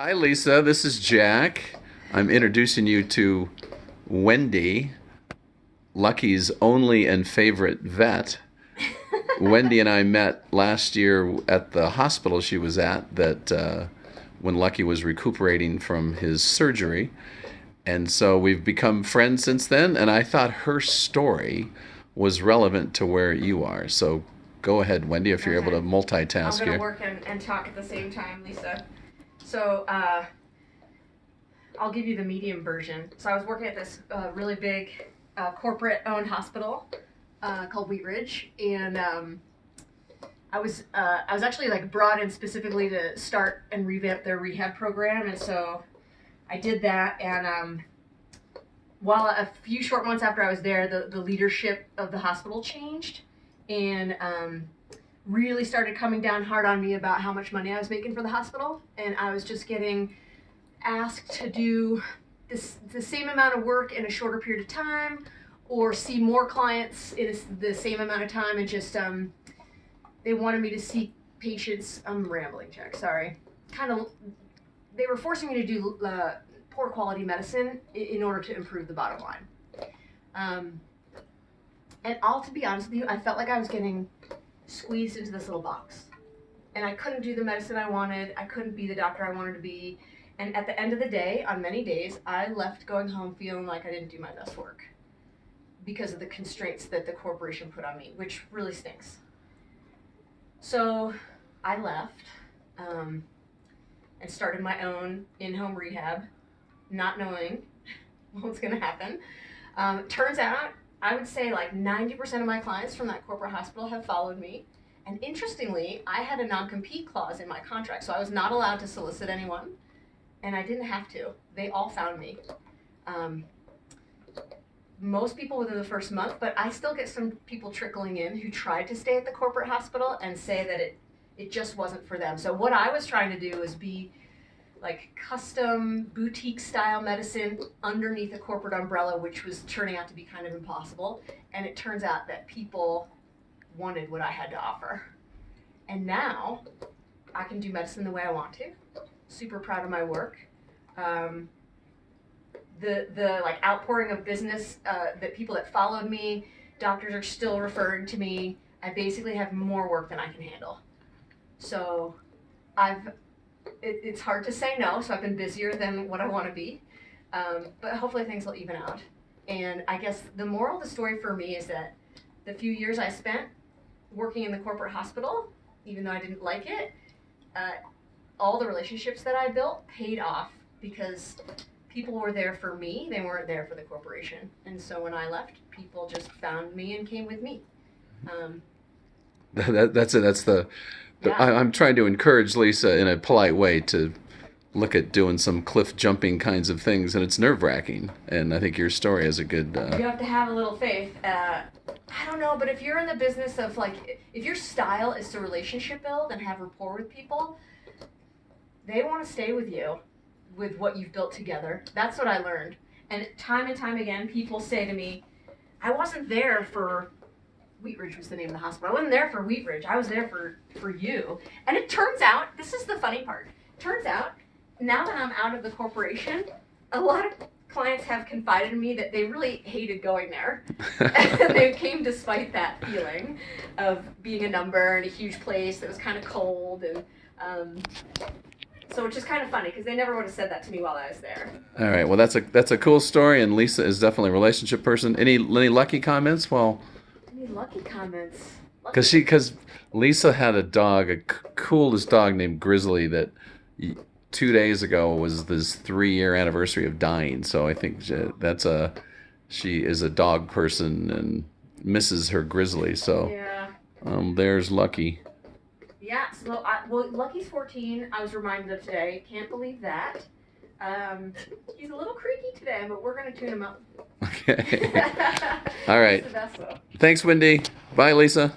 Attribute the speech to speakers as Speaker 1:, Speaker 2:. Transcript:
Speaker 1: Hi, Lisa. This is Jack. I'm introducing you to Wendy, Lucky's only and favorite vet. Wendy and I met last year at the hospital she was at when Lucky was recuperating from his surgery. And so we've become friends since then, and I thought her story was relevant to where you are. So go ahead, Wendy, if you're able to
Speaker 2: Okay. I'm
Speaker 1: multitask
Speaker 2: gonna
Speaker 1: here.
Speaker 2: work and talk at the same time, Lisa. So I'll give you the medium version. So I was working at this really big corporate-owned hospital called Wheat Ridge, and I was actually like brought in specifically to start and revamp their rehab program, and so I did that. And while a few short months after I was there, the leadership of the hospital changed, and really started coming down hard on me about how much money I was making for the hospital, and I was just getting asked to do the same amount of work in a shorter period of time, or see more clients in the same amount of time, and just they wanted me to see patients. I'm rambling, Jack. Sorry. Kind of, they were forcing me to do poor quality medicine in order to improve the bottom line. Um, and all to be honest with you, I felt like I was getting squeezed into this little box. And I couldn't do the medicine I wanted. I couldn't be the doctor I wanted to be. And at the end of the day, on many days, I left going home feeling like I didn't do my best work because of the constraints that the corporation put on me, which really stinks. So I left um, and started my own in-home rehab, not knowing what was going to happen. Turns out, I would say like 90% of my clients from that corporate hospital have followed me. And interestingly, I had a non-compete clause in my contract, so I was not allowed to solicit anyone, and I didn't have to. They all found me. Um, Most people within the first month, but I still get some people trickling in who tried to stay at the corporate hospital and say that it just wasn't for them. So what I was trying to do is be like custom boutique style medicine underneath a corporate umbrella, which was turning out to be kind of impossible. And it turns out that people wanted what I had to offer. And now I can do medicine the way I want to. Super proud of my work. Um, the like outpouring of business that people that followed me, doctors are still referring to me. I basically have more work than I can handle. So it's hard to say no. So I've been busier than what I want to be, but hopefully things will even out. And I guess the moral of the story for me is that the few years I spent working in the corporate hospital, even though I didn't like it, uh, all the relationships that I built paid off because people were there for me. They weren't there for the corporation. And so when I left, people just found me and came with me. Um,
Speaker 1: That's it.
Speaker 2: yeah.
Speaker 1: I'm trying to encourage Lisa in a polite way to look at doing some cliff jumping kinds of things, and it's nerve wracking. And I think your story is a good.
Speaker 2: You have to have a little faith. I don't know, but if you're in the business of like, if your style is to relationship build and have rapport with people, they want to stay with you with what you've built together. That's what I learned. And time again, people say to me, I wasn't there for Wheat Ridge was the name of the hospital. I wasn't there for Wheat Ridge. I was there for you. And it turns out, this is the funny part. Turns out, now that I'm out of the corporation, a lot of clients have confided in me that they really hated going there. And they came despite that feeling of being a number in a huge place that was kind of cold, and um, so which is kind of funny because they never would have said that to me while I was there.
Speaker 1: All right. Well, that's a cool story, and Lisa is definitely a relationship person. Any lucky comments? Well,
Speaker 2: Any lucky comments?
Speaker 1: because
Speaker 2: Lucky.
Speaker 1: Lisa had a dog, coolest dog named Grizzly that 2 days ago was this 3 year anniversary of dying. So I think she is a dog person and misses her Grizzly. So
Speaker 2: Yeah.
Speaker 1: there's Lucky.
Speaker 2: Yeah, so well, Lucky's 14. I was reminded of today. Can't believe that. Um, he's a little creaky today, but we're gonna tune him up.
Speaker 1: Okay. All
Speaker 2: He's
Speaker 1: right.
Speaker 2: the best though.
Speaker 1: Thanks, Wendy. Bye, Lisa.